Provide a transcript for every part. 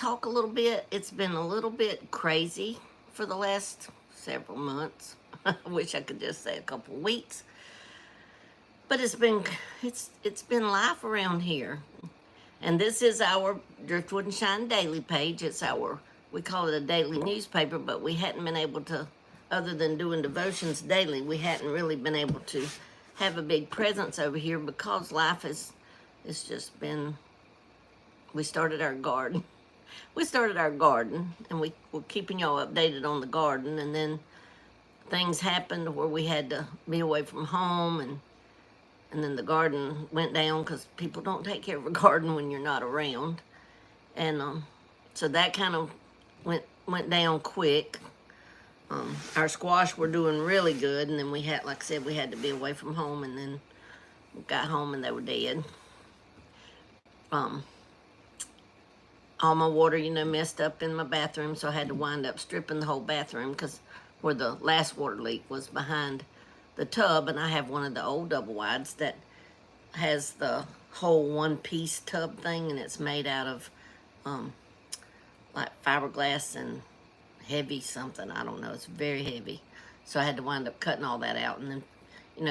talk a little bit. It's been a little bit crazy for the last several months. I wish I could just say a couple of weeks. But it's been life around here. And this is our Driftwood and Shine daily page. We call it a daily newspaper, but we hadn't been able to, other than doing devotions daily, we hadn't really been able to have a big presence over here because life it's just been, we started our garden. We started our garden, and we were keeping y'all updated on the garden, and then things happened where we had to be away from home, and then the garden went down because people don't take care of a garden when you're not around. And so that kind of went down quick. Our squash were doing really good, and then we had, like I said, we had to be away from home, and then we got home and they were dead. All my water, messed up in my bathroom, so I had to wind up stripping the whole bathroom because where the last water leak was behind the tub, and I have one of the old double wides that has the whole one-piece tub thing, and it's made out of like fiberglass and heavy something. I don't know. It's very heavy. So I had to wind up cutting all that out and then,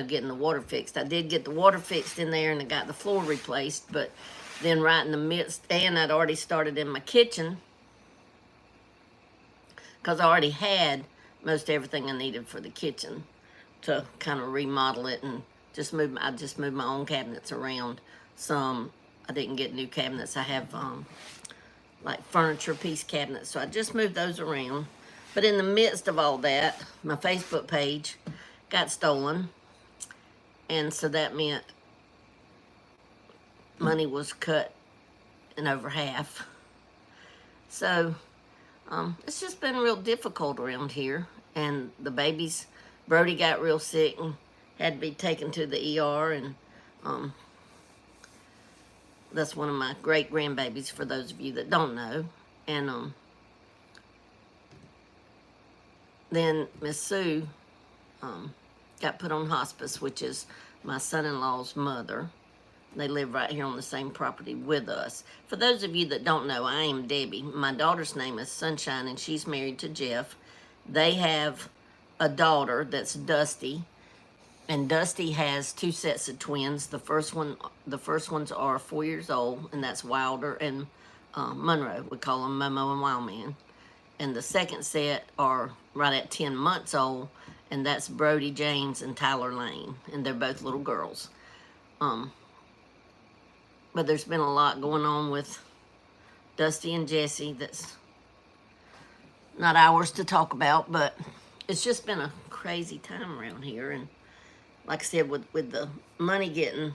getting the water fixed. I did get the water fixed in there, and I got the floor replaced, but then right in the midst, and I'd already started in my kitchen because I already had most everything I needed for the kitchen to kind of remodel it and I just moved my own cabinets around some. I didn't get new cabinets. I have like furniture piece cabinets, so I just moved those around. But in the midst of all that, my Facebook page got stolen, and so that meant money was cut in over half. So it's just been real difficult around here. And the babies, Brody got real sick and had to be taken to the ER. And that's one of my great grandbabies, for those of you that don't know. And then Miss Sue got put on hospice, which is my son-in-law's mother. They live right here on the same property with us. For those of you that don't know, I am Debbie. My daughter's name is Sunshine, and she's married to Jeff. They have a daughter that's Dusty, and Dusty has two sets of twins. The first ones are 4 years old, and that's Wilder and Monroe. We call them Momo and Wildman. And the second set are right at 10 months old, and that's Brody James and Tyler Lane, and they're both little girls. But there's been a lot going on with Dusty and Jesse that's not ours to talk about, but it's just been a crazy time around here. And like I said, with the money getting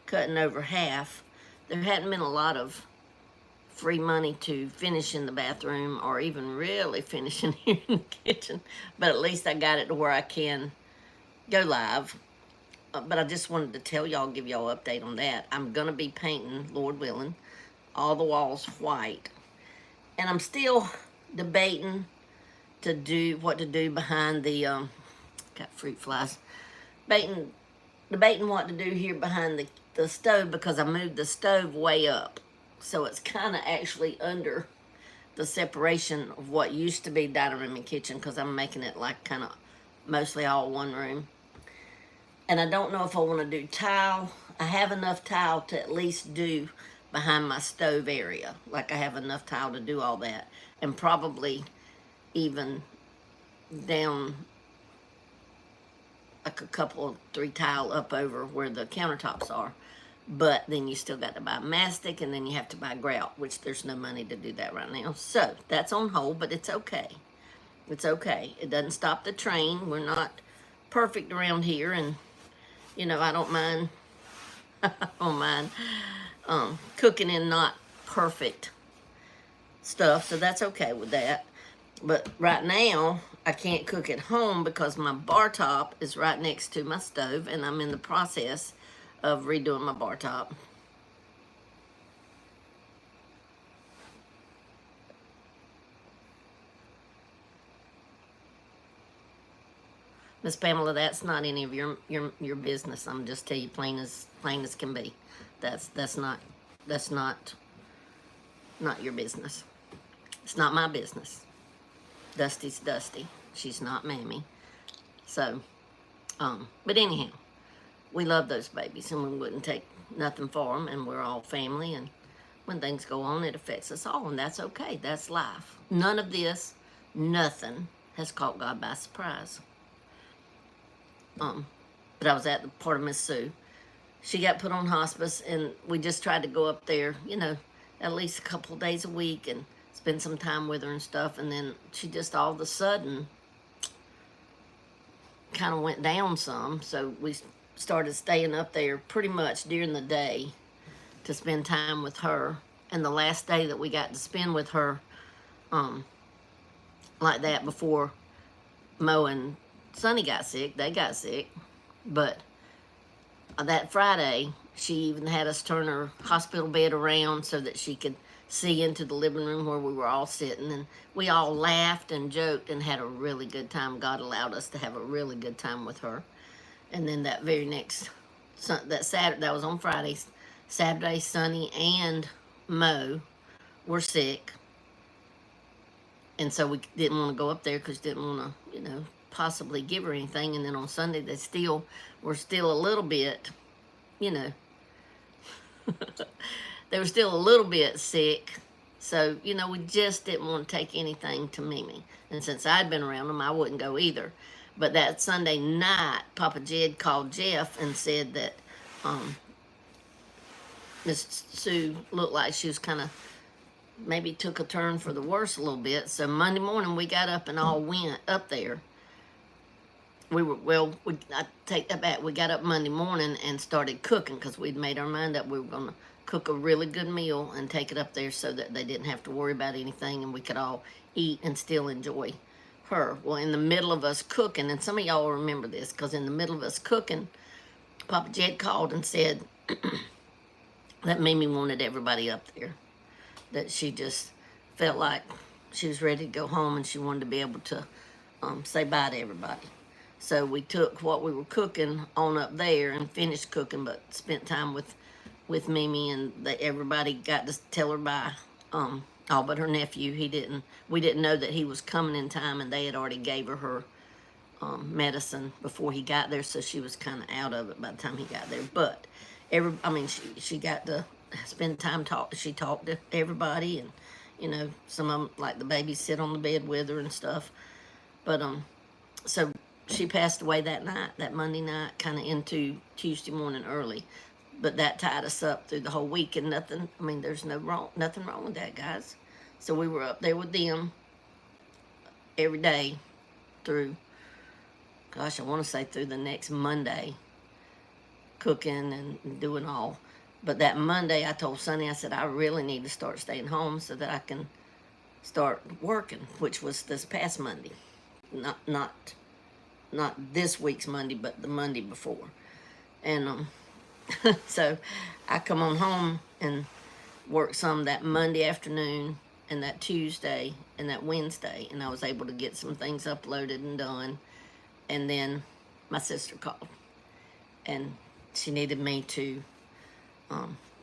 cut in over half, there hadn't been a lot of free money to finish in the bathroom or even really finishing here in the kitchen. But at least I got it to where I can go live. But I just wanted to tell y'all, give y'all an update on that. I'm going to be painting, Lord willing, all the walls white. And I'm still debating what to do behind the, got fruit flies, debating what to do here behind the stove, because I moved the stove way up. So it's kind of actually under the separation of what used to be dining room and kitchen, because I'm making it like kind of mostly all one room. And I don't know if I want to do tile. I have enough tile to at least do behind my stove area. Like I have enough tile to do all that. And probably even down like a couple, 3 tile up over where the countertops are. But then you still got to buy mastic, and then you have to buy grout, which there's no money to do that right now. So that's on hold, but it's okay. It's okay. It doesn't stop the train. We're not perfect around here, and I don't mind. I don't mind cooking in not perfect stuff, so that's okay with that. But right now, I can't cook at home because my bar top is right next to my stove, and I'm in the process of redoing my bar top. Miss Pamela, that's not any of your business. I'm just tell you plain as can be. That's not not your business. It's not my business. Dusty's Dusty. She's not Mammy. So, but anyhow, we love those babies, and we wouldn't take nothing for them, and we're all family, and when things go on, it affects us all, and that's okay. That's life. None of this, nothing, has caught God by surprise. But I was at the part of Miss Sue. She got put on hospice, and we just tried to go up there, you know, at least a couple of days a week and spend some time with her and stuff. And then she just all of a sudden kind of went down some. So we started staying up there pretty much during the day to spend time with her. And the last day that we got to spend with her, like that, before Mo and Sonny got sick, they got sick. But that Friday, she even had us turn her hospital bed around so that she could see into the living room where we were all sitting. And we all laughed and joked and had a really good time. God allowed us to have a really good time with her. And then that very next, that Saturday, that was on Friday, Saturday, Sonny and Mo were sick. And so we didn't want to go up there because we didn't want to, you know, possibly give her anything. And then on Sunday, they still were still a little bit, you know, they were still a little bit sick. So, you know, we just didn't want to take anything to Mimi. And since I'd been around them, I wouldn't go either. But that Sunday night, Papa Jed called Jeff and said that Miss Sue looked like she was kind of, maybe took a turn for the worse a little bit. So Monday morning, we got up and all went up there. I take that back. We got up Monday morning and started cooking because we'd made our mind up we were going to cook a really good meal and take it up there so that they didn't have to worry about anything and we could all eat and still enjoy her. Well, in the middle of us cooking, and some of y'all remember this because in the middle of us cooking, Papa Jed called and said that Mimi wanted everybody up there, that she just felt like she was ready to go home and she wanted to be able to say bye to everybody. So we took what we were cooking on up there and finished cooking, but spent time with Mimi, and everybody got to tell her bye. All but her nephew. We didn't know that he was coming in time, and they had already gave her medicine before he got there, so she was kind of out of it by the time he got there. But she got to spend time she talked to everybody, and you know, some of them, like the babies, sit on the bed with her and stuff. But so she passed away that night, that Monday night, kind of into Tuesday morning early. But that tied us up through the whole week, and nothing wrong with that, guys. So we were up there with them every day through, gosh, I want to say through the next Monday, cooking and doing all. But that Monday, I told Sonny, I said, I really need to start staying home so that I can start working, which was this past Monday. Not this week's Monday, but the Monday before. And so I come on home and work some that Monday afternoon and that Tuesday and that Wednesday, and I was able to get some things uploaded and done. And then my sister called, and she needed me to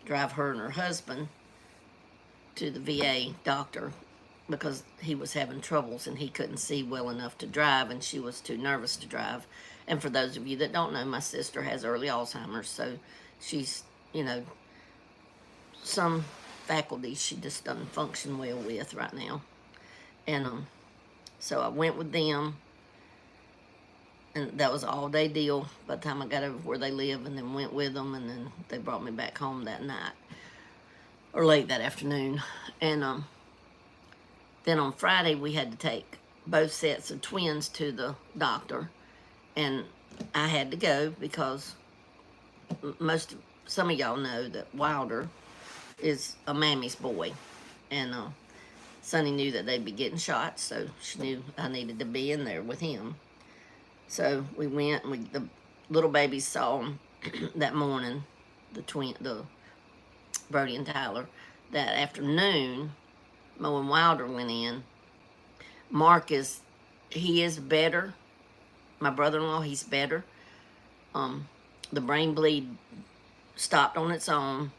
drive her and her husband to the VA doctor because he was having troubles and he couldn't see well enough to drive, and she was too nervous to drive. And for those of you that don't know, my sister has early Alzheimer's, so she's, you know, some faculties she just doesn't function well with right now. And so I went with them, and that was an all-day deal by the time I got over where they live, and then went with them, and then they brought me back home that night, or late that afternoon. And then on Friday, we had to take both sets of twins to the doctor, and I had to go because some of y'all know that Wilder is a Mammy's boy, and Sonny knew that they'd be getting shots, so she knew I needed to be in there with him. So we went, and the little babies saw him that morning, the Brody and Tyler. That afternoon, Mo and Wilder went in. Mark is better. My brother-in-law, he's better. The brain bleed stopped on its own,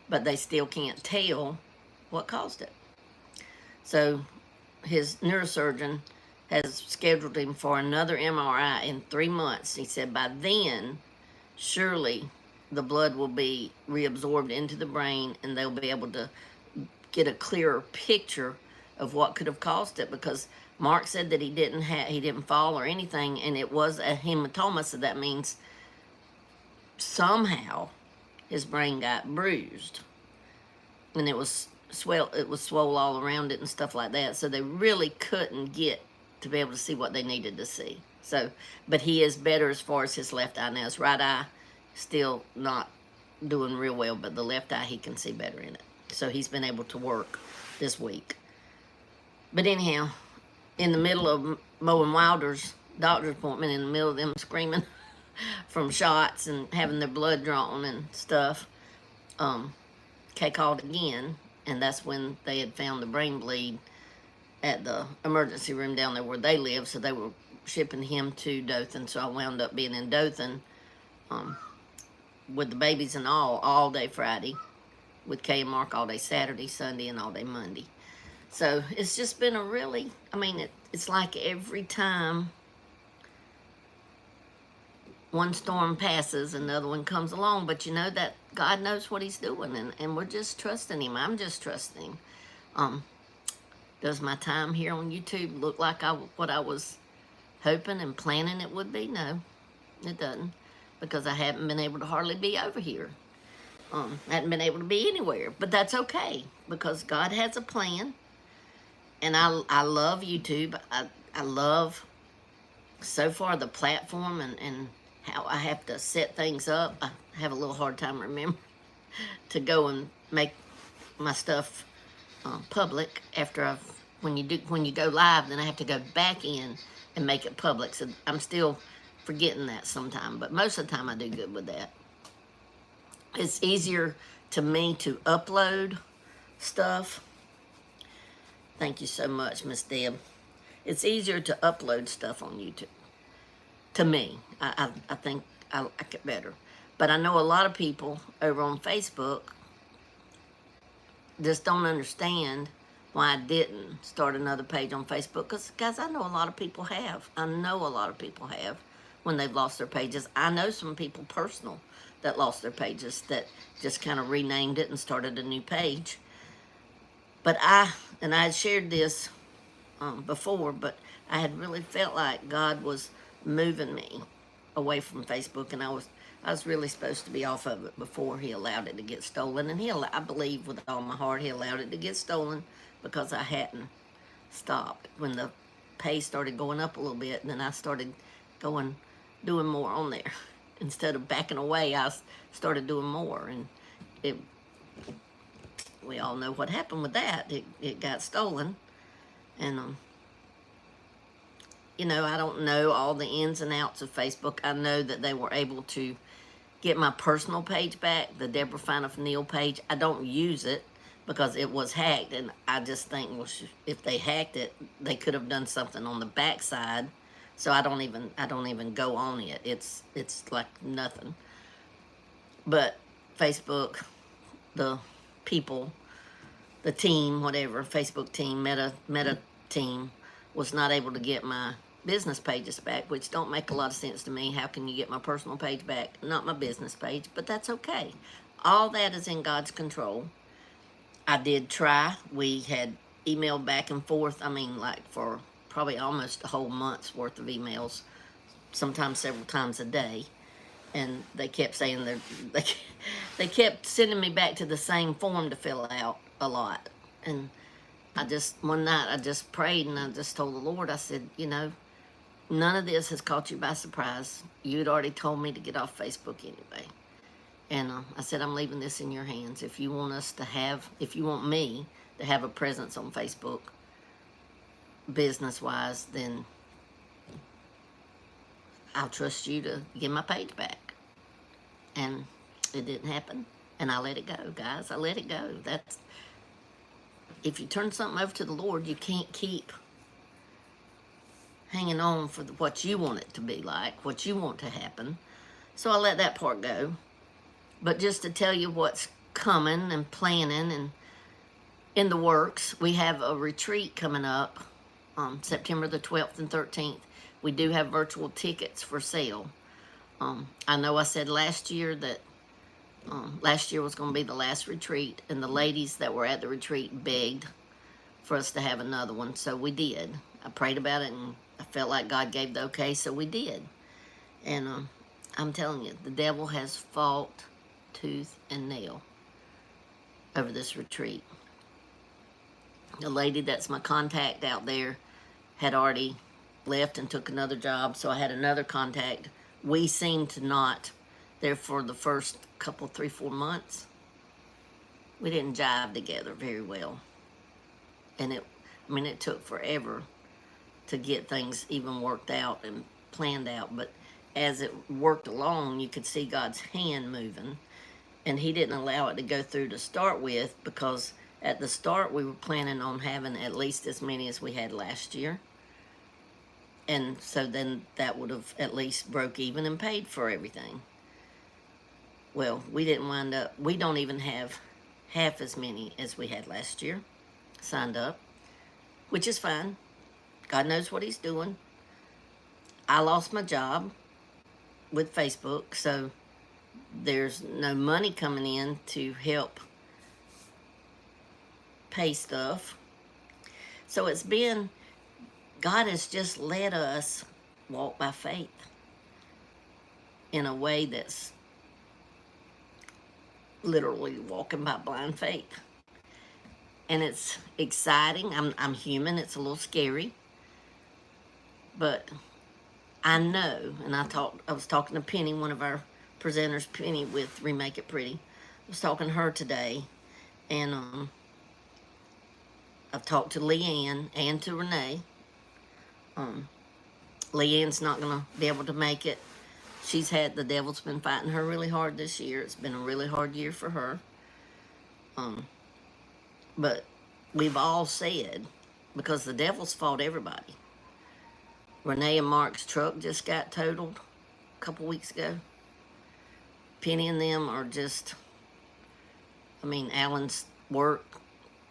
but they still can't tell what caused it. So his neurosurgeon has scheduled him for another MRI in 3 months. He said by then, surely the blood will be reabsorbed into the brain and they'll be able to get a clearer picture of what could have caused it, because Mark said that he didn't fall or anything, and it was a hematoma, so that means somehow his brain got bruised and it was swole all around it and stuff like that, so they really couldn't get to be able to see what they needed to see. So, but he is better as far as his left eye now. His right eye still not doing real well, but the left eye he can see better in it. So he's been able to work this week. But anyhow, in the middle of mowing Wilder's doctor's appointment, in the middle of them screaming from shots and having their blood drawn and stuff, Kay called again, and that's when they had found the brain bleed at the emergency room down there where they live, so they were shipping him to Dothan. So I wound up being in Dothan with the babies and all day Friday, with Kay and Mark all day Saturday, Sunday, and all day Monday. So it's just been a really, I mean, it's like every time one storm passes, another one comes along, but you know that God knows what he's doing, and we're just trusting him. I'm just trusting him. Does my time here on YouTube look like what I was hoping and planning it would be? No, it doesn't, because I haven't been able to hardly be over here. I haven't been able to be anywhere, but that's okay, because God has a plan, and I love YouTube. I love, so far, the platform and how I have to set things up. I have a little hard time remembering to go and make my stuff public after when you go live, then I have to go back in and make it public. So I'm still forgetting that sometime, but most of the time I do good with that. It's easier to me to upload stuff. Thank you so much, Miss Deb. It's easier to upload stuff on YouTube. To me, I think I like it better. But I know a lot of people over on Facebook just don't understand why I didn't start another page on Facebook. Because, guys, I know a lot of people have. I know a lot of people have when they've lost their pages. I know some people personal that lost their pages that just kind of renamed it and started a new page. But I had shared this before, but I had really felt like God was moving me away from Facebook, and I was really supposed to be off of it before he allowed it to get stolen. And I believe with all my heart he allowed it to get stolen because I hadn't stopped. When the pay started going up a little bit, and then I started doing more on there. Instead of backing away, I started doing more, and we all know what happened with that. It got stolen, and you know, I don't know all the ins and outs of Facebook. I know that they were able to get my personal page back, the Deborah Finoff Neal page. I don't use it because it was hacked, and I just think, well, if they hacked it, they could have done something on the backside. So I don't even go on it. It's like nothing. But Facebook, the people, the team, whatever, Facebook team, Meta team, was not able to get my business pages back, which don't make a lot of sense to me. How can you get my personal page back, not my business page? But that's okay. All that is in God's control. I did try. We had emailed back and forth, I mean, like for probably almost a whole month's worth of emails, sometimes several times a day. And they kept saying they kept sending me back to the same form to fill out a lot. And one night I just prayed, and I just told the Lord, I said, you know, none of this has caught you by surprise. You had already told me to get off Facebook anyway. And I said, I'm leaving this in your hands. If you want me to have a presence on Facebook, business-wise, then I'll trust you to get my page back. And it didn't happen, and I let it go, guys. I let it go. If you turn something over to the Lord, you can't keep hanging on for what you want it to be like, what you want to happen. So I let that part go. But just to tell you what's coming and planning, and in the works. We have a retreat coming up September the 12th and 13th. We do have virtual tickets for sale. I know I said last year that last year was going to be the last retreat, and the ladies that were at the retreat begged for us to have another one, so we did. I prayed about it, and I felt like God gave the okay, so we did. And I'm telling you, the devil has fought tooth and nail over this retreat. The lady that's my contact out there had already left and took another job, so I had another contact. We seemed to not, there for the first couple, 3-4 months, we didn't jive together very well. And it took forever to get things even worked out and planned out, but as it worked along, you could see God's hand moving, and he didn't allow it to go through to start with, because at the start we were planning on having at least as many as we had last year. And so then that would have at least broke even and paid for everything. Well, we didn't wind up, we don't even have half as many as we had last year signed up, which is fine. God knows what he's doing. I lost my job with Facebook, so there's no money coming in to help pay stuff. So it's been, God has just let us walk by faith in a way that's literally walking by blind faith. And it's exciting. I'm human. It's a little scary. But I know, and I was talking to Penny, one of our presenters, Penny with Remake It Pretty. I was talking to her today, and I've talked to Leanne and to Renee. Leanne's not going to be able to make it. The devil's been fighting her really hard this year. It's been a really hard year for her. But we've all said, because the devil's fought everybody. Renee and Mark's truck just got totaled a couple weeks ago. Penny and them are just, Alan's work,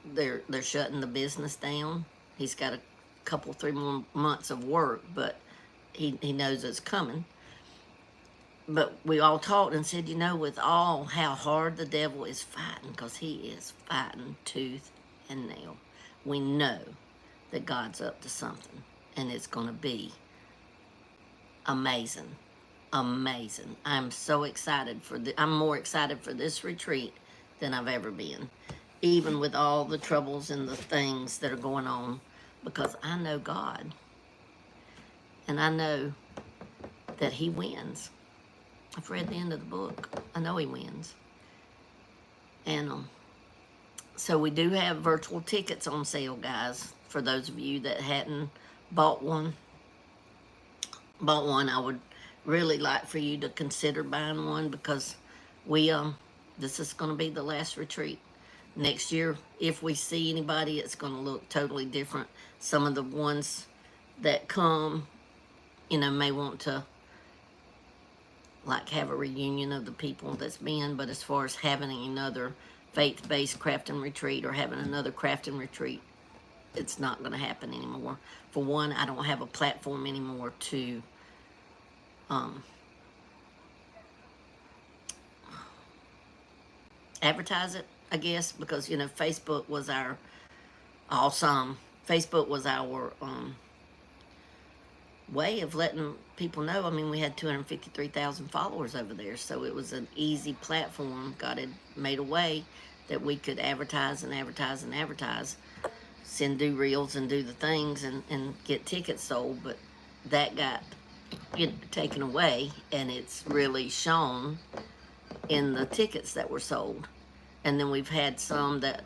they're shutting the business down. He's got a couple, 3 more months of work, but he knows it's coming. But we all talked and said, with all how hard the devil is fighting, because he is fighting tooth and nail, we know that God's up to something, and it's going to be amazing. Amazing. I'm so excited I'm more excited for this retreat than I've ever been, even with all the troubles and the things that are going on, because I know God, and I know that he wins. I've read the end of the book. I know he wins. And so we do have virtual tickets on sale, guys. For those of you that hadn't bought one, I would really like for you to consider buying one, because this is going to be the last retreat. Next year, if we see anybody, it's going to look totally different. Some of the ones that come, may want to have a reunion of the people that's been, but as far as having another faith-based crafting retreat or having another crafting retreat, it's not going to happen anymore. For one, I don't have a platform anymore to advertise it, I guess, because Facebook was our way of letting people know. We had 253,000 followers over there, so it was an easy platform. God had made a way that we could advertise and advertise and advertise, do reels and do the things and get tickets sold, but that got taken away, and it's really shown in the tickets that were sold. And then we've had some that,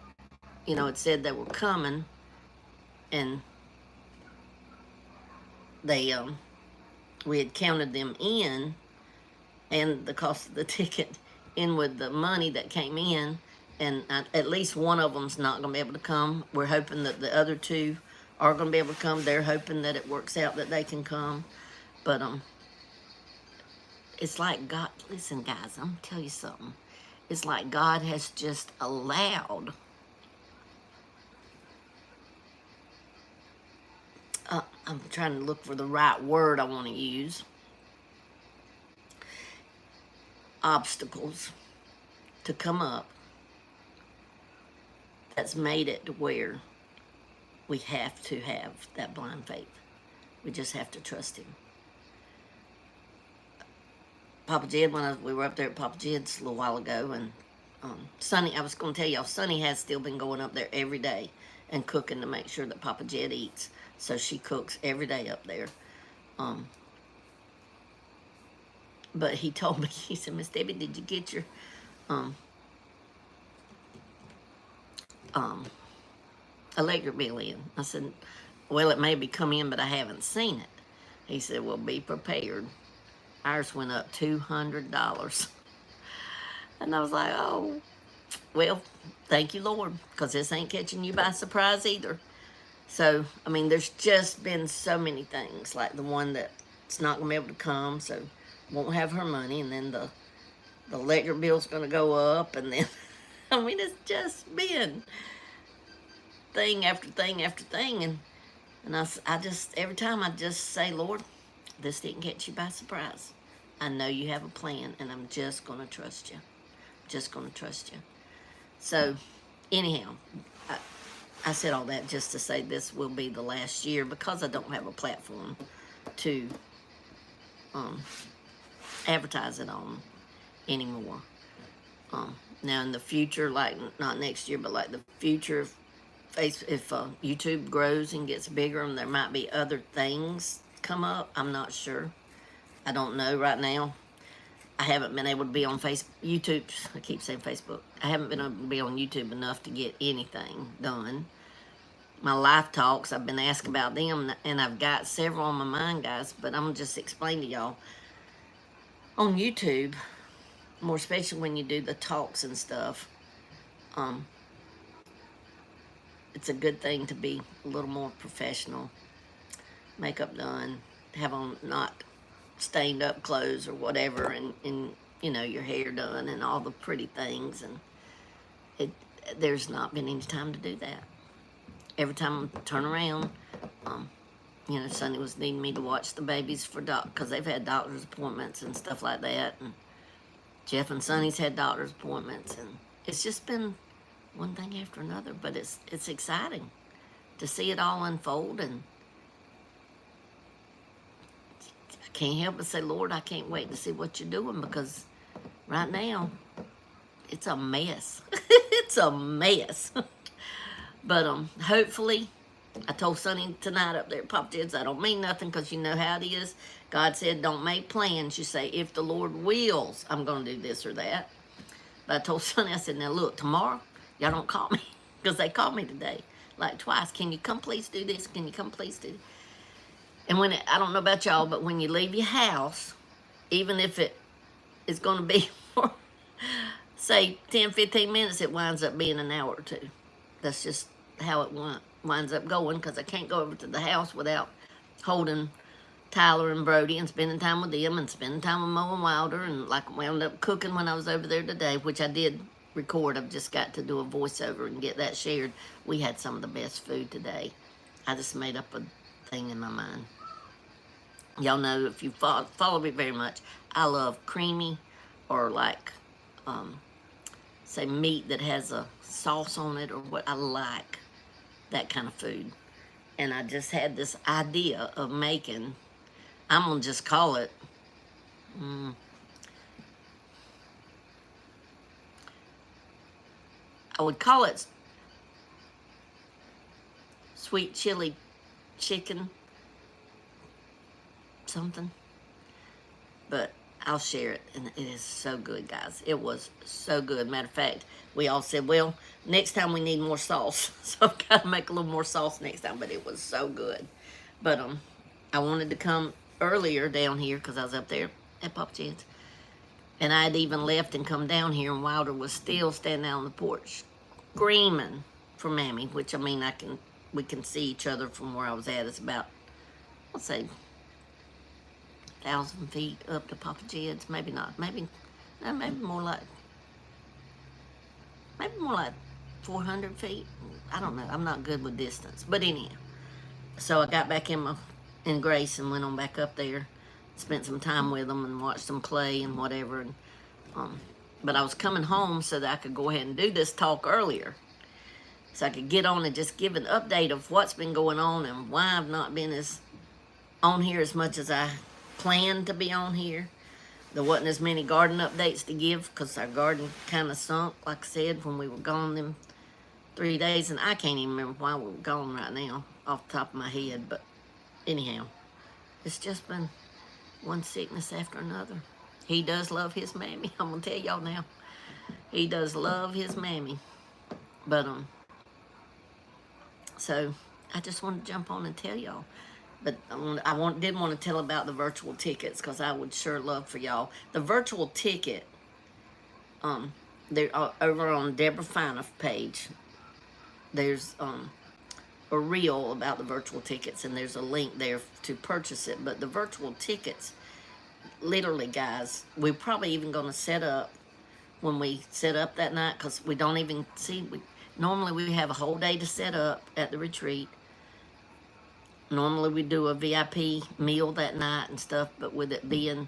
it said they were coming, and they we had counted them in, and the cost of the ticket in with the money that came in, and at least one of them's not going to be able to come. We're hoping that the other two are going to be able to come. They're hoping that it works out that they can come. But it's like God, listen guys, I'm going to tell you something. It's like God has just allowed I'm trying to look for the right word I want to use. Obstacles to come up that's made it to where we have to have that blind faith. We just have to trust him. Papa Jed, we were up there at Papa Jed's a little while ago, and Sonny, I was going to tell y'all, Sonny has still been going up there every day and cooking to make sure that Papa Jed eats. So she cooks every day up there. But he told me, he said, Miss Debbie, did you get your electric bill in? I said, well, it may be come in, but I haven't seen it. He said, well, be prepared. Ours went up $200. And I was like, oh, well, thank you, Lord, because this ain't catching you by surprise either. So, I mean, there's just been so many things, like the one that's not going to be able to come, so won't have her money, and then the electric bill's going to go up, and then, I mean, it's just been thing after thing after thing, and I just, every time I just say, Lord, this didn't catch you by surprise. I know you have a plan, and I'm just going to trust you. Just going to trust you. So, anyhow, I said all that just to say this will be the last year because I don't have a platform to advertise it on anymore. Now, in the future, like not next year, but like the future, if YouTube grows and gets bigger and there might be other things come up, I'm not sure. I don't know right now. I haven't been able to be on YouTube. I keep saying Facebook. I haven't been able to be on YouTube enough to get anything done. My life talks, I've been asked about them, and I've got several on my mind, guys, but I'm going to just explain to y'all. On YouTube, more especially when you do the talks and stuff, it's a good thing to be a little more professional. Makeup done, have on not stained up clothes or whatever, and you know, your hair done and all the pretty things, and there's not been any time to do that. Every time I turn around, you know, Sonny was needing me to watch the babies for because they've had doctor's appointments and stuff like that, and Jeff and Sonny's had doctor's appointments, and it's just been one thing after another, but it's exciting to see it all unfold, and can't help but say, Lord, I can't wait to see what you're doing, because right now, it's a mess. It's a mess. But hopefully, I told Sonny tonight up there at Pop Jed's, I don't mean nothing, because you know how it is. God said, don't make plans. You say, if the Lord wills, I'm going to do this or that. But I told Sonny, I said, now look, tomorrow, y'all don't call me, because they called me today, like twice. Can you come please do this? Can you come please do this? And when I don't know about y'all, but when you leave your house, even if it is going to be for, say, 10, 15 minutes, it winds up being an hour or two. That's just how it winds up going, because I can't go over to the house without holding Tyler and Brody and spending time with them and spending time with Mo and Wilder, and like wound up cooking when I was over there today, which I did record. I've just got to do a voiceover and get that shared. We had some of the best food today. I just made up a thing in my mind. Y'all know, if you follow me very much, I love creamy or like, say, meat that has a sauce on it, or what. I like that kind of food. And I just had this idea of making, I'm going to just call it, I would call it sweet chili chicken something, but I'll share it, and it is so good, guys. It was so good. Matter of fact, we all said, well, next time we need more sauce, so I've got to make a little more sauce next time, but it was so good. But I wanted to come earlier down here because I was up there at Papa Jed's, and I had even left and come down here, and Wilder was still standing out on the porch screaming for Mammy, which, I mean, we can see each other from where I was at. It's about, I'll say, 1,000 feet up to Papa Jed's. Maybe not. Maybe more like 400 feet. I don't know. I'm not good with distance. But anyhow, so I got back in my and Grace and went on back up there, spent some time with them and watched them play and whatever. And but I was coming home so that I could go ahead and do this talk earlier, so I could get on and just give an update of what's been going on and why I've not been as on here as much as I planned to be on here. There wasn't as many garden updates to give because our garden kind of sunk, like I said, when we were gone them 3 days, and I can't even remember why we were gone right now off the top of my head. But anyhow, it's just been one sickness after another. He does love his mammy. I'm gonna tell y'all now, he does love his mammy. But so I just want to jump on and tell y'all. But didn't want to tell about the virtual tickets because I would sure love for y'all. The virtual ticket, they're over on Deborah Fine's page. There's a reel about the virtual tickets, and there's a link there to purchase it. But the virtual tickets, literally, guys, we're probably even going to set up when we set up that night, because we don't even see. Normally we have a whole day to set up at the retreat. Normally we do a VIP meal that night and stuff, but with it being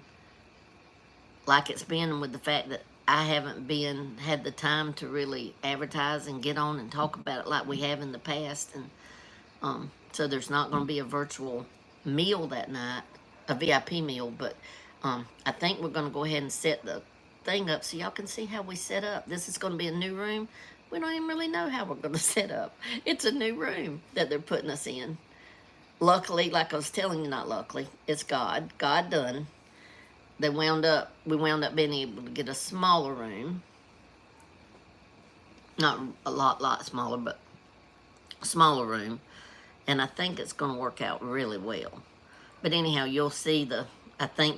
like it's been, with the fact that I haven't had the time to really advertise and get on and talk about it like we have in the past, and so there's not going to be a virtual meal that night, a VIP meal, but I think we're going to go ahead and set the thing up so y'all can see how we set up. This is going to be a new room. We don't even really know how we're going to set up. It's a new room that they're putting us in. Luckily, like I was telling you, not luckily, it's God. God done. We wound up being able to get a smaller room. Not a lot smaller, but a smaller room. And I think it's going to work out really well. But anyhow, you'll see the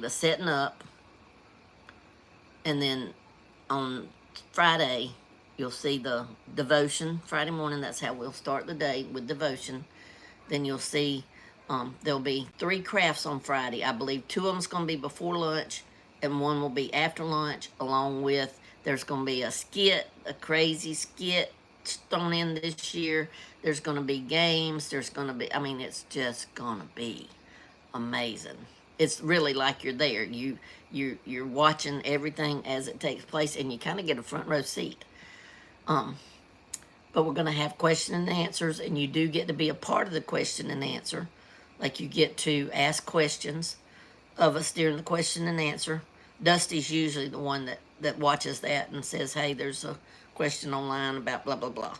setting up. And then on Friday, you'll see the devotion. Friday morning, that's how we'll start the day, with devotion. Then you'll see there'll be 3 crafts on Friday. I believe 2 of them's going to be before lunch, and 1 will be after lunch, along with, there's going to be a skit, a crazy skit thrown in this year. There's going to be games. There's going to be, I mean, it's just going to be amazing. It's really like you're there. You're watching everything as it takes place, and you kind of get a front row seat. But we're going to have question and answers, and you do get to be a part of the question and answer. Like, you get to ask questions of us during the question and answer. Dusty's usually the one that watches that and says, hey, there's a question online about blah, blah, blah.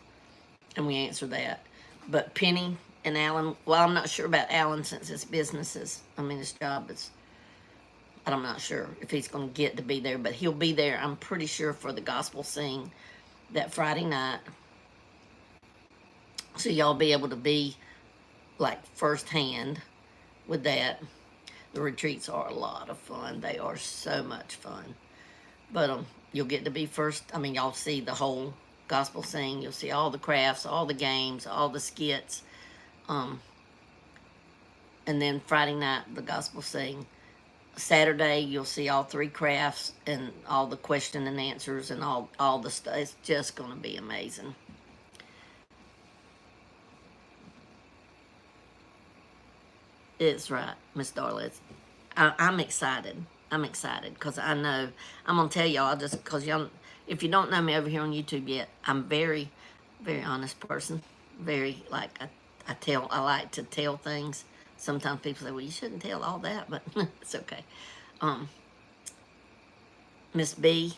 And we answer that. But Penny and Alan, well, I'm not sure about Alan since his his job is, I'm not sure if he's going to get to be there, but he'll be there, I'm pretty sure, for the gospel sing that Friday night. So y'all be able to be like firsthand with that. The retreats are a lot of fun. They are so much fun. But you'll get to be y'all see the whole gospel sing. You'll see all the crafts, all the games, all the skits. And then Friday night, the gospel sing. Saturday, you'll see all 3 crafts and all the question and answers and all the stuff. It's just going to be amazing. It's right, Miss Darla. I'm excited. I'm excited because I know, I'm going to tell y'all, because y'all, if you don't know me over here on YouTube yet, I'm very, very honest person. Very, like, I like to tell things. Sometimes people say, well, you shouldn't tell all that, but it's okay. Miss B,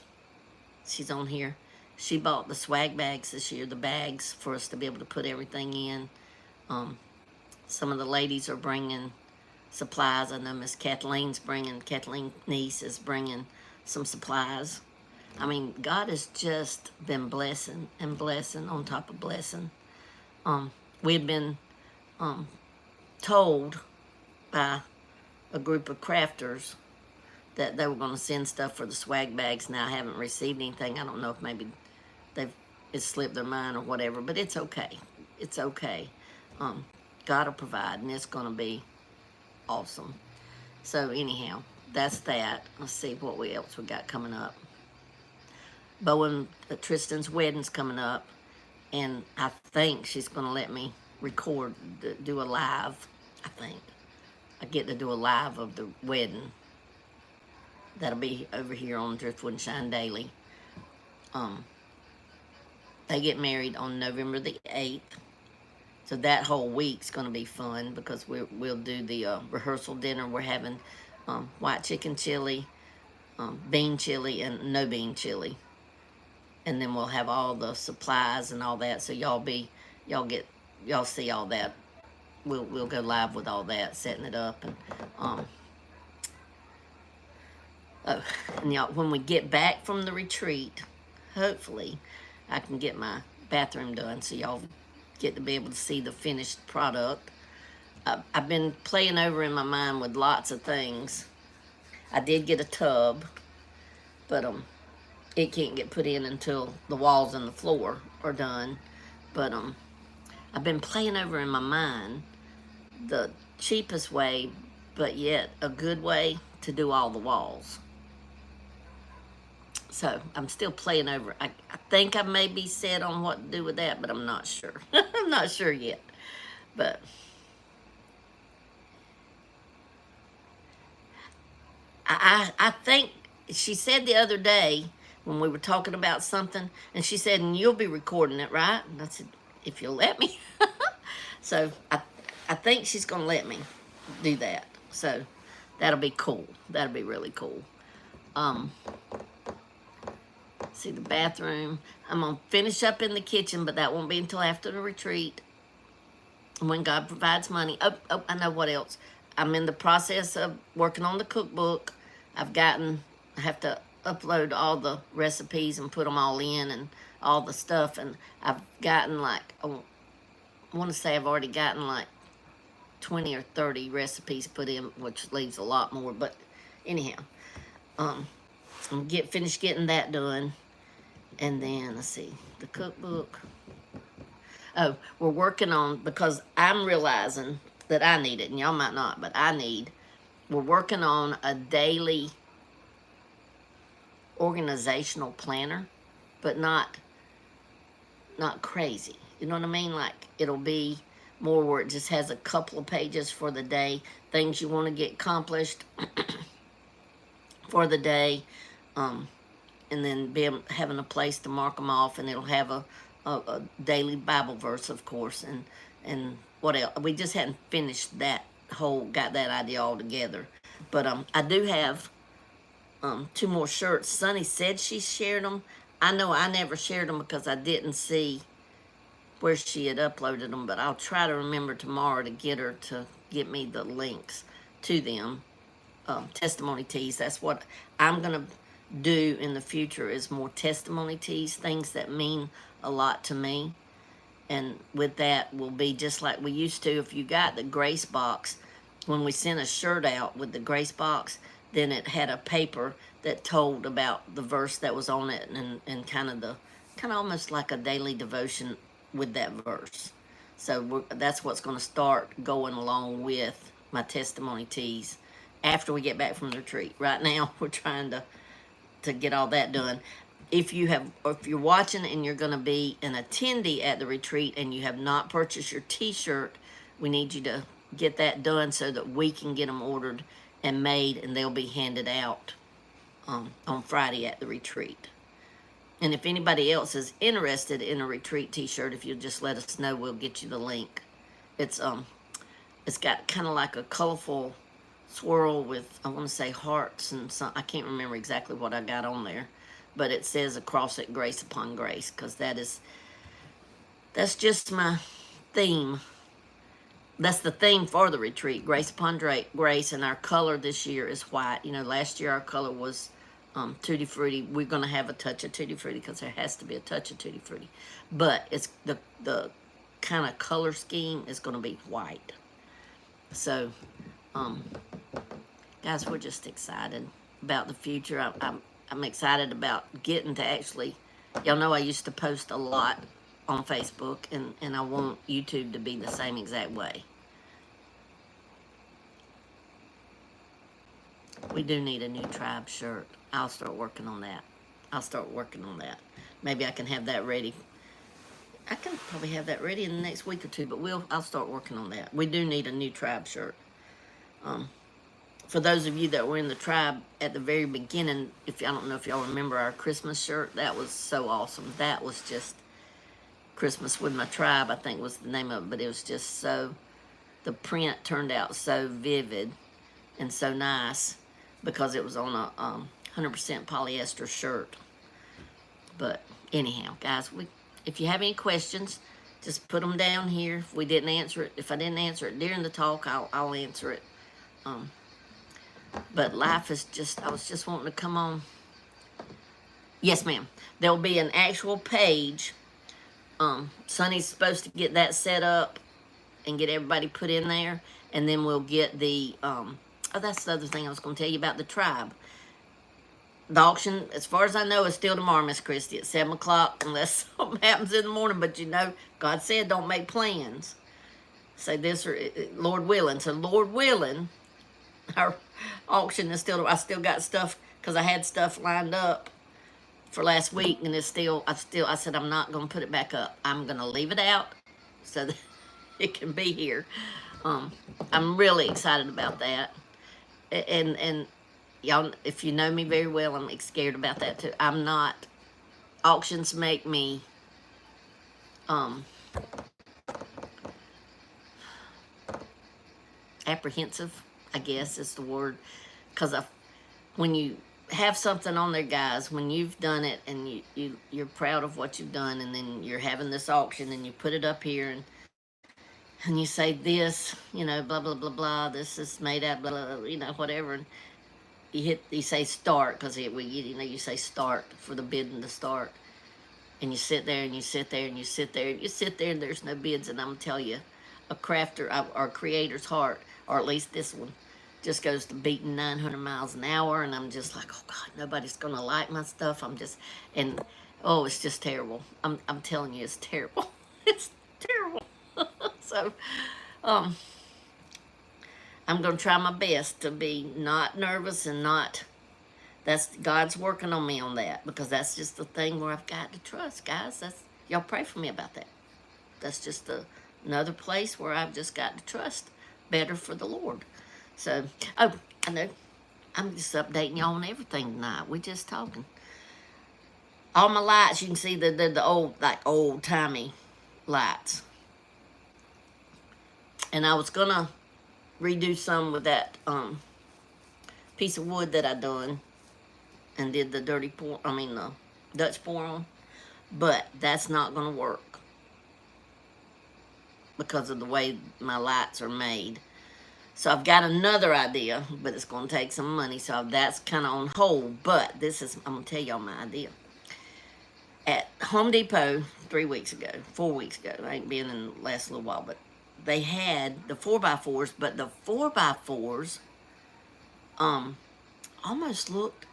she's on here. She bought the swag bags this year, the bags for us to be able to put everything in. Some of the ladies are bringing supplies. I know Miss Kathleen niece is bringing some supplies. I mean, God has just been blessing and blessing on top of blessing. We had been told by a group of crafters that they were going to send stuff for the swag bags. Now, I haven't received anything. I don't know if maybe it slipped their mind or whatever, but it's okay. It's okay. God will provide, and it's going to be awesome. So anyhow, that's that. Let's see what else we got coming up. Bowen, Tristan's wedding's coming up, and I think she's going to let me record, do a live, I think. I get to do a live of the wedding. That'll be over here on Driftwood and Shine Daily. Um, they get married on November the 8th. So that whole week's going to be fun because we'll do the rehearsal dinner. We're having white chicken chili, bean chili, and no bean chili. And then we'll have all the supplies and all that. So y'all see all that. We'll go live with all that, setting it up. And oh, and y'all, when we get back from the retreat, hopefully I can get my bathroom done so y'all get to be able to see the finished product. I've been playing over in my mind with lots of things. I did get a tub, but it can't get put in until the walls and the floor are done. But I've been playing over in my mind the cheapest way, but yet a good way to do all the walls. So I'm still playing over. I think I may be set on what to do with that, but I'm not sure. I'm not sure yet. But I think she said the other day when we were talking about something, and she said, and you'll be recording it, right? And I said, if you'll let me. So I think she's going to let me do that. So that'll be cool. That'll be really cool. See the bathroom. I'm going to finish up in the kitchen, but that won't be until after the retreat. When God provides money. Oh, I know what else. I'm in the process of working on the cookbook. I have to upload all the recipes and put them all in and all the stuff. And I've gotten like, I want to say I've already gotten like 20 or 30 recipes put in, which leaves a lot more. But anyhow, I'm finish getting that done. And then, let's see, the cookbook. Oh, we're working on, because I'm realizing that I need it, and y'all might not, but we're working on a daily organizational planner, but not crazy. You know what I mean? Like, it'll be more where it just has a couple of pages for the day, things you want to get accomplished for the day, and then having a place to mark them off, and it'll have a daily Bible verse, of course, and what else? We just hadn't finished got that idea all together. But I do have 2 more shirts. Sunny said she shared them. I know I never shared them because I didn't see where she had uploaded them, but I'll try to remember tomorrow to get her to get me the links to them. Testimony tees, that's what I'm going to do in the future, is more testimony tees, things that mean a lot to me. And with that will be just like we used to. If you got the grace box, when we sent a shirt out with the grace box, then it had a paper that told about the verse that was on it, and kind of almost like a daily devotion with that verse. So that's what's going to start going along with my testimony tees after we get back from the retreat. Right now, we're trying to get all that done. If you're watching and you're going to be an attendee at the retreat and you have not purchased your t-shirt, we need you to get that done so that we can get them ordered and made, and they'll be handed out on Friday at the retreat. And if anybody else is interested in a retreat t-shirt, if you'll just let us know, we'll get you the link. It's got kind of like a colorful swirl with, I want to say, hearts and some, I can't remember exactly what I got on there, but it says across it, grace upon grace, because that's just my theme. That's the theme for the retreat, grace upon grace, and our color this year is white. You know, last year our color was Tutti Frutti. We're going to have a touch of Tutti Frutti because there has to be a touch of Tutti Frutti. But it's the kind of color scheme is going to be white. So, guys, we're just excited about the future. I'm excited about getting to actually, y'all know I used to post a lot on Facebook, and I want YouTube to be the same exact way. We do need a new tribe shirt. I'll start working on that. Maybe I can have that ready. I can probably have that ready in the next week or two, but I'll start working on that. We do need a new tribe shirt. For those of you that were in the tribe at the very beginning, if I don't know if y'all remember our Christmas shirt, that was so awesome. That was just Christmas with my tribe, I think was the name of it, but it was just so, the print turned out so vivid and so nice because it was on a 100% polyester shirt. But anyhow, guys, if you have any questions, just put them down here. If we didn't answer it, if I didn't answer it during the talk, I'll answer it. But life is just, I was just wanting to come on. Yes, ma'am. There'll be an actual page. Sonny's supposed to get that set up and get everybody put in there. And then we'll get the, oh, that's the other thing I was going to tell you about the tribe. The auction, as far as I know, is still tomorrow, Miss Christie, at 7 o'clock, unless something happens in the morning. But you know, God said don't make plans. Say this or Lord willing. So Lord willing, our auction is still, I still got stuff, because I had stuff lined up for last week, and it's still, I said I'm not going to put it back up. I'm going to leave it out so that it can be here. I'm really excited about that. And y'all, if you know me very well, I'm scared about that too. I'm not, auctions make me, apprehensive, I guess is the word. Because when you have something on there, guys, when you've done it and you're proud of what you've done, and then you're having this auction and you put it up here and you say this, you know, blah, blah, blah, blah, this is made out, blah, blah, blah, you know, whatever, and you say start, because you know, you say start for the bidding to start, and you sit there and you sit there and you sit there and you sit there and there's no bids, and I'm gonna tell you, a crafter or creator's heart, or at least this one, just goes to beating 900 miles an hour, and I'm just like, oh God, nobody's gonna like my stuff. I'm just, and oh, it's just terrible. I'm telling you, it's terrible. It's terrible. So, I'm gonna try my best to be not nervous and not. That's God's working on me on that, because that's just the thing where I've got to trust, guys. Y'all pray for me about that. That's just another place where I've just got to trust better for the Lord. So, oh, I know, I'm just updating y'all on everything tonight. We just talking. All my lights, you can see the old, like old-timey lights. And I was gonna redo some with that piece of wood that I done and did the the Dutch pour on, but that's not gonna work because of the way my lights are made. So I've got another idea, but it's gonna take some money, so that's kind of on hold. But this is, I'm gonna tell y'all my idea. At Home Depot 4 weeks ago, I ain't been in the last little while, but they had the 4x4s, but the 4x4s almost looked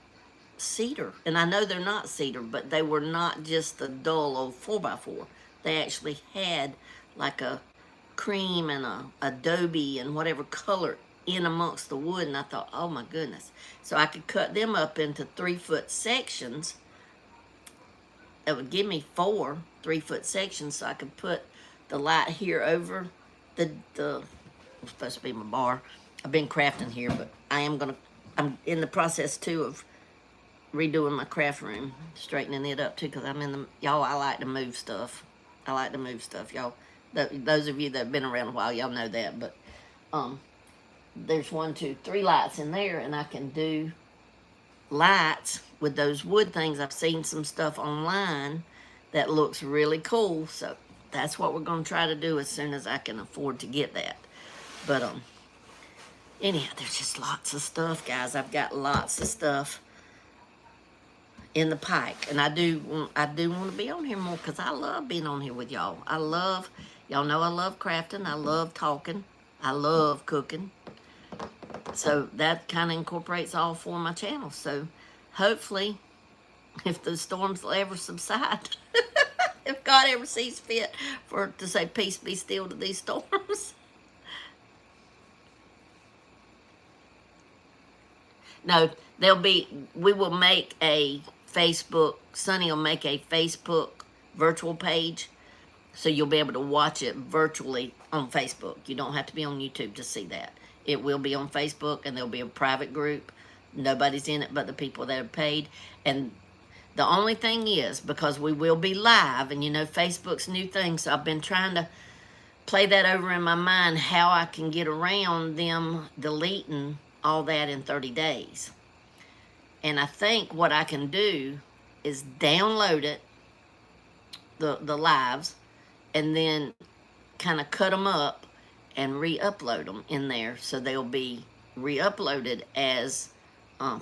cedar. And I know they're not cedar, but they were not just the dull old 4x4. They actually had like a cream and a adobe and whatever color in amongst the wood. And I thought, oh my goodness. So I could cut them up into 3-foot sections. That would give me 4 3-foot sections, so I could put the light here over the it's supposed to be my bar. I've been crafting here, but I'm in the process too of redoing my craft room, straightening it up too, because y'all, I like to move stuff. Y'all. Those of you that have been around a while, y'all know that, but there's 1, 2, 3 lights in there, and I can do lights with those wood things. I've seen some stuff online that looks really cool, so that's what we're going to try to do as soon as I can afford to get that. But anyhow, there's just lots of stuff, guys. I've got lots of stuff in the pike, and I do want to be on here more, because I love being on here with y'all. Y'all know I love crafting, I love talking, I love cooking. So that kind of incorporates all 4 of my channels. So hopefully, if the storms ever subside, if God ever sees fit to say peace be still to these storms. No, we will make a Facebook, Sonny will make a Facebook virtual page, so you'll be able to watch it virtually on Facebook. You don't have to be on YouTube to see that. It will be on Facebook, and there'll be a private group. Nobody's in it but the people that have paid. And the only thing is, because we will be live, and you know Facebook's new thing, so I've been trying to play that over in my mind, how I can get around them deleting all that in 30 days. And I think what I can do is download it, the lives, and then kind of cut them up and re-upload them in there, so they'll be re-uploaded as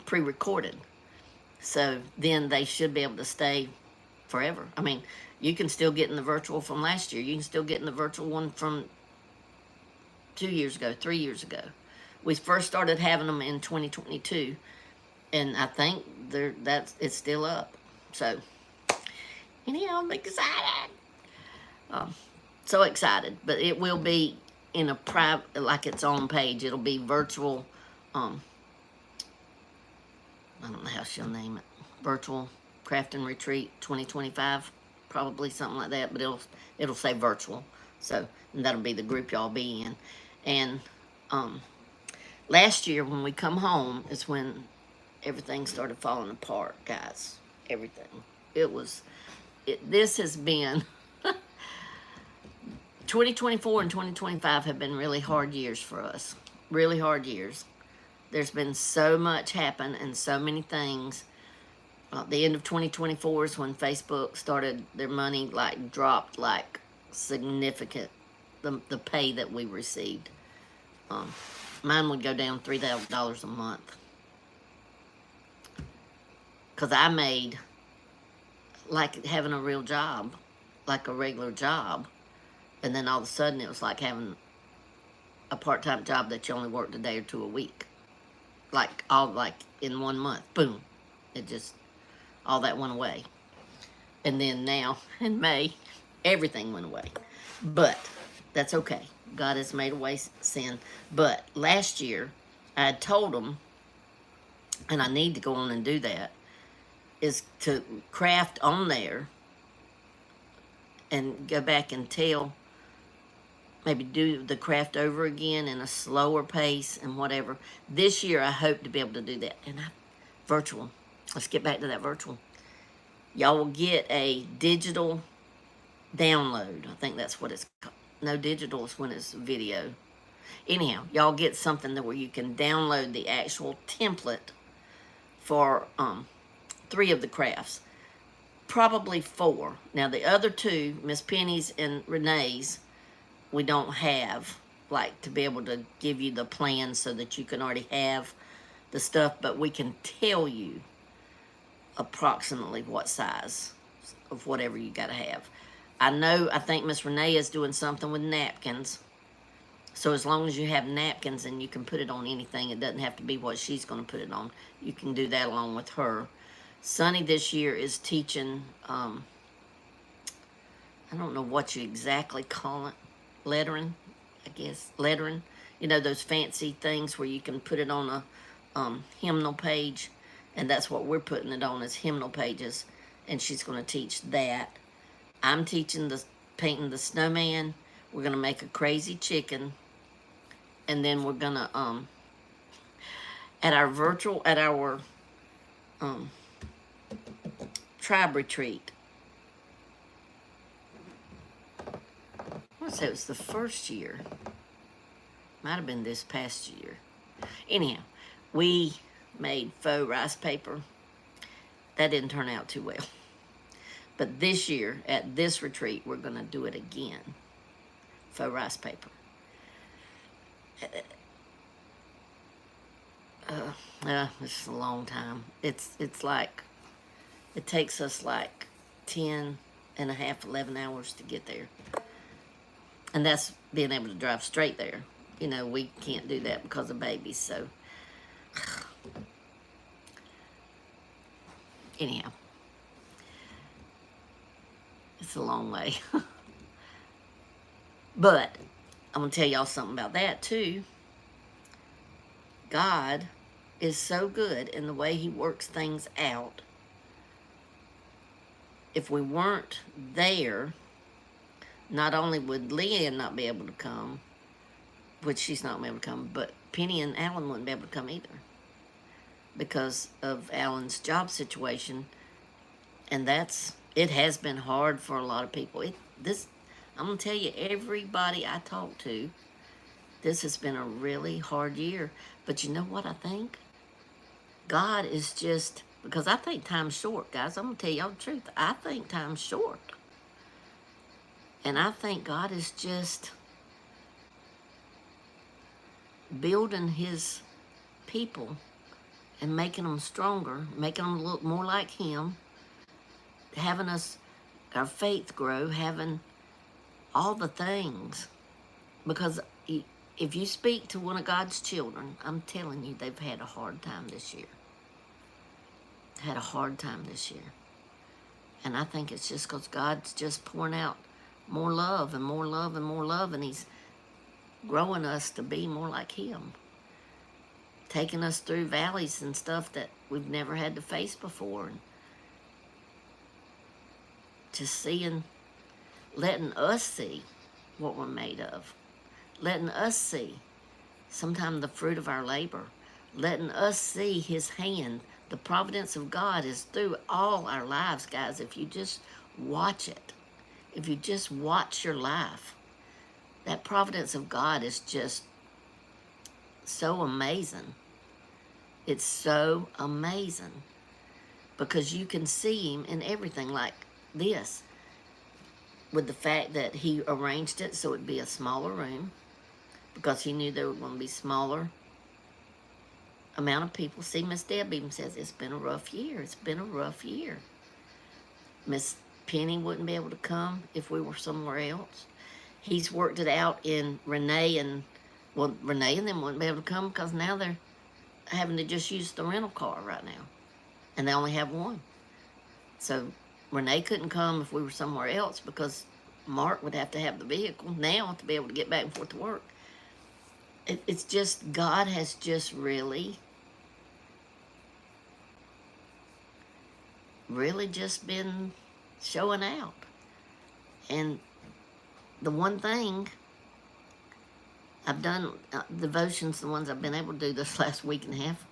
pre-recorded. So then they should be able to stay forever. I mean, you can still get in the virtual from last year. You can still get in the virtual one from 2 years ago, 3 years ago. We first started having them in 2022, and I think it's still up. So anyhow, I'm excited. So excited, but it will be in a private, like its own page. It'll be virtual. I don't know how she'll name it. Virtual Craft and Retreat 2025, probably something like that. But it'll say virtual. So and that'll be the group y'all be in. And last year when we come home is when everything started falling apart, guys. Everything. This has been 2024 and 2025 have been really hard years for us. Really hard years. There's been so much happen and so many things. The end of 2024 is when Facebook started, their money dropped significant, the pay that we received. Mine would go down $3,000 a month. Because I made like having a real job, like a regular job. And then all of a sudden it was like having a part-time job that you only worked a day or two a week. Like in 1 month, boom. It just, all that went away. And then now, in May, everything went away. But that's okay. God has made away sin. But last year, I had told them, and I need to go on and do that, is to craft on there and go back and maybe do the craft over again in a slower pace and whatever. This year, I hope to be able to do that. And virtual. Let's get back to that virtual. Y'all will get a digital download. I think that's what it's called. No, digital is when it's video. Anyhow, y'all get something where you can download the actual template for 3 of the crafts. Probably 4. Now, the other 2, Miss Penny's and Renee's, we don't have, to be able to give you the plan so that you can already have the stuff, but we can tell you approximately what size of whatever you got to have. I think Miss Renee is doing something with napkins. So as long as you have napkins and you can put it on anything, it doesn't have to be what she's going to put it on. You can do that along with her. Sunny this year is teaching, I don't know what you exactly call it, lettering, I guess, lettering. You know, those fancy things where you can put it on a hymnal page, and that's what we're putting it on, as hymnal pages, and she's going to teach that. I'm teaching painting the snowman. We're going to make a crazy chicken, and then we're going to, at our tribe retreat, I want to say it was the first year. Might have been this past year. Anyhow, we made faux rice paper. That didn't turn out too well. But this year, at this retreat, we're going to do it again. Faux rice paper. It's a long time. It's like, it takes us 10 and a half, 11 hours to get there. And that's being able to drive straight there. You know, we can't do that because of babies, so. Anyhow. It's a long way. But I'm going to tell y'all something about that too. God is so good in the way he works things out. If we weren't there, not only would Leanne not be able to come, which she's not going to be able to come, but Penny and Alan wouldn't be able to come either because of Alan's job situation. And it has been hard for a lot of people. I'm going to tell you, everybody I talk to, this has been a really hard year. But you know what I think? God is just, because I think time's short, guys. I'm going to tell y'all the truth. I think time's short. And I think God is just building his people and making them stronger, making them look more like him, having our faith grow, having all the things. Because if you speak to one of God's children, I'm telling you, they've had a hard time this year. Had a hard time this year. And I think it's just because God's just pouring out more love and more love and more love, and he's growing us to be more like him. Taking us through valleys and stuff that we've never had to face before. And just letting us see what we're made of. Letting us see sometimes the fruit of our labor. Letting us see his hand. The providence of God is through all our lives, guys. If you just watch it. If you just watch your life. That providence of God is just so amazing. It's so amazing. Because you can see him in everything like this. With the fact that he arranged it so it'd be a smaller room. Because he knew there were going to be smaller amount of people. See, Miss Deb even says, it's been a rough year. It's been a rough year. Miss Penny wouldn't be able to come if we were somewhere else. He's worked it out in Renee and them wouldn't be able to come because now they're having to just use the rental car right now. And they only have one. So Renee couldn't come if we were somewhere else because Mark would have to have the vehicle now to be able to get back and forth to work. It's just, God has just really just been showing out. And the one thing I've done, devotions, the ones I've been able to do this last week and a half,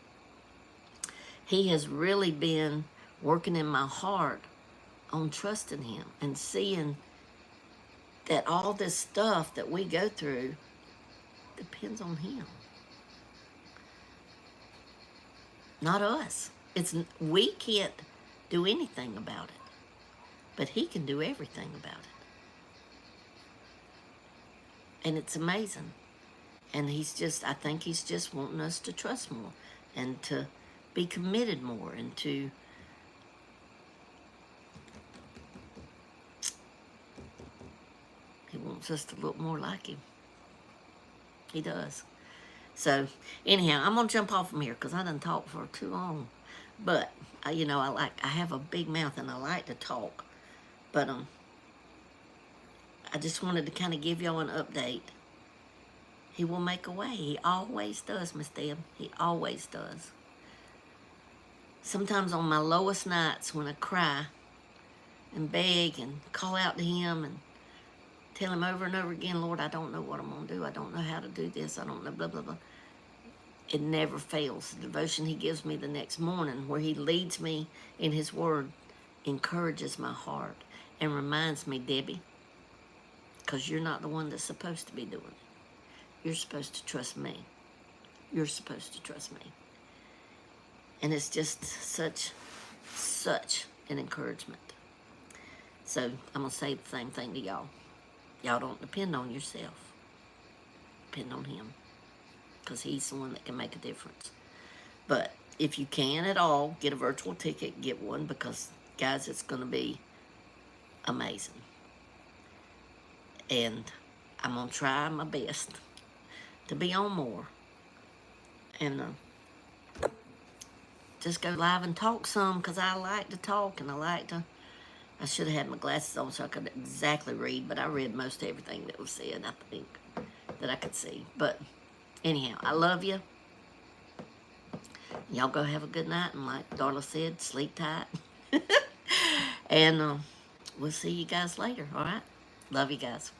he has really been working in my heart on trusting him and seeing that all this stuff that we go through depends on him. Not us. We can't do anything about it. But he can do everything about it. And it's amazing. And I think he's just wanting us to trust more and to be committed more and to he wants us to look more like him. He does. So, anyhow, I'm going to jump off from here because I done talked for too long. But, I have a big mouth and I like to talk. But, I just wanted to kind of give y'all an update. He will make a way. He always does, Miss Deb. He always does. Sometimes on my lowest nights when I cry and beg and call out to him and tell him over and over again, Lord, I don't know what I'm going to do. I don't know how to do this. I don't know, blah, blah, blah. It never fails. The devotion he gives me the next morning where he leads me in his word encourages my heart and reminds me, Debbie, because you're not the one that's supposed to be doing it. You're supposed to trust me. You're supposed to trust me. And it's just such an encouragement. So I'm going to say the same thing to y'all. Y'all don't depend on yourself. Depend on him. Because he's the one that can make a difference. But if you can at all, get a virtual ticket, get one. Because, guys, it's going to be amazing. And I'm going to try my best to be on more. And just go live and talk some. Because I like to talk and I should have had my glasses on so I could exactly read, but I read most everything that was said, I think, that I could see. But anyhow, I love you. Y'all go have a good night, and like Darla said, sleep tight. And we'll see you guys later, all right? Love you guys.